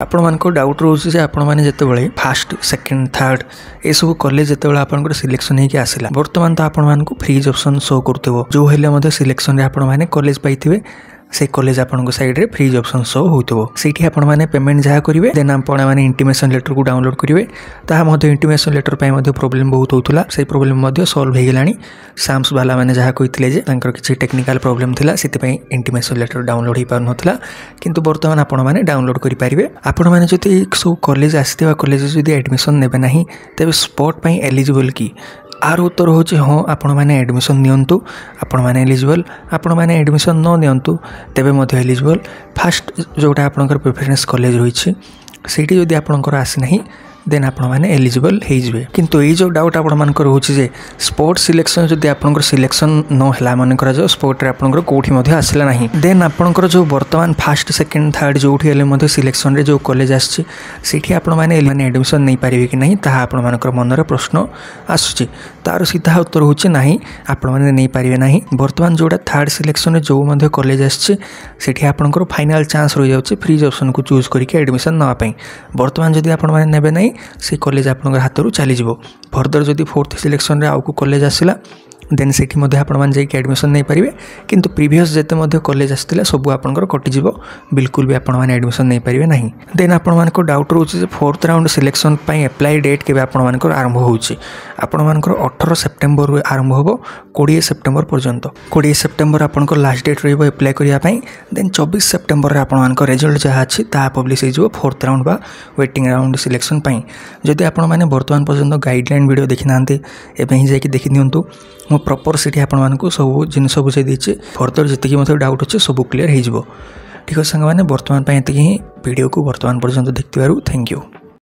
आपण मानको डाउट रोचे जे आपण माने जते फास्ट सेकंड थर्ड ए सब कॉलेज जते आपन सिलेक्शन होगी आसला बर्तमान तो आपण मानको फ्रीज ऑप्शन शो करथबो जो हेले सिलेक्शन रे आपण माने कॉलेज पाइथिबे से कॉलेज आपन साइड रे फ्रीज ऑप्शन शो होतबो सेठी आपण माने पेमेंट जहा करिवे देन आपण माने इंटीमेशन लेटर को डाउनलोड करिवे ता मध्य इंटीमेशन लेटर पय मध्य प्रॉब्लम बहुत होतुला से प्रॉब्लम मध्य सॉल्व हे गेलानी साम्स वाला माने जहा कहितले जे तांकर किछि टेक्निकल प्रॉब्लम थिला सेति पय इंटीमेशन लेटर डाउनलोड हे पार नथला किंतु वर्तमान आपण माने डाउनलोड करि पारिबे आपण माने जति सो कॉलेज आस्थिबा कॉलेज जदि एडमिशन नेबे नाही तबे स्पॉट पय एलिजिबल की आर उत्तर होची हाँ आपण माने एडमिशन नियंतु आपण माने एलिजिबल आपण माने एडमिशन न नियंतु तेबे मध्य एलिजिबल फास्ट जोटा आपनकर प्रेफरेंस कॉलेज रहिछि सेठी जदि आपनकर आसी नाही देन आपण माने एलिजिबल हे जिवे किंतु ए जो डाउट आपण मानकर होछि जे स्पोर्ट्स सिलेक्शन जदि आपनकर सिलेक्शन न हला माने करा जो स्पोर्ट रे आपनकर कोठी मध्य आसिला नाही देन आपनकर जो वर्तमान फास्ट सेकंड थर्ड जोठी हेले मध्य सिलेक्शन रे जो कॉलेज आछि सेठी आपण माने एडमिशन नै पारिबे कि नाही ता आपण मानकर मन रे प्रश्न आसुछि तार सीधा उत्तर होछि नाही आपण माने नै पारिबे नाही वर्तमान जोटा थर्ड सिलेक्शन रे जो मध्य कॉलेज आछि सेठी आपनकर फाइनल चांस रहि जाउछि फ्रीज ऑप्शन को चूज करके एडमिशन न पाई वर्तमान जदि आपण माने नेबे नाही से कॉलेज आपन हाथ रू चली जीवो फर्दर जदि फोर्थ सिलेक्शन रे आउ को कॉलेज आसिला देन सेठी मध्य आपण मान जाई एडमिशन नै परिबे किंतु प्रीवियस जते मध्य कॉलेज आस्तिला सब आपनकर कटि जीवो बिल्कुल भी आपण मान एडमिशन नै परिबे नाही देन आपण मान को डाउट रोचे जे फोर्थ राउंड सिलेक्शन पई अप्लाई डेट केबे आपण मान को आरंभ होउची आपण मान को 18 सेप्टेम्बर रे आरंभ होबो 20 सेप्टेम्बर पर्यंत 20 सेप्टेम्बर आपण को लास्ट डेट रहबो अप्लाई करिया पई देन 24 सेप्टेम्बर रे आपण मान को रिजल्ट जहा अछि ता पब्लिश हे जीवो फोर्थ राउंड बा वेटिंग राउंड सिलेक्शन पई जदि आपण माने वर्तमान पर्यंत गाइडलाइन वीडियो देखि नांते एबे ही जाई कि देखि नियंतु मो प्रॉपर सिटी आपण मानकु सब जिनिस बुझाई देछि फर्दर जति कि मते डाउट अछि सब क्लियर हे जिवो ठीक है संग माने वर्तमान पई एति ही वीडियो को वर्तमान पर्यंत देखतिबारु थैंक यू।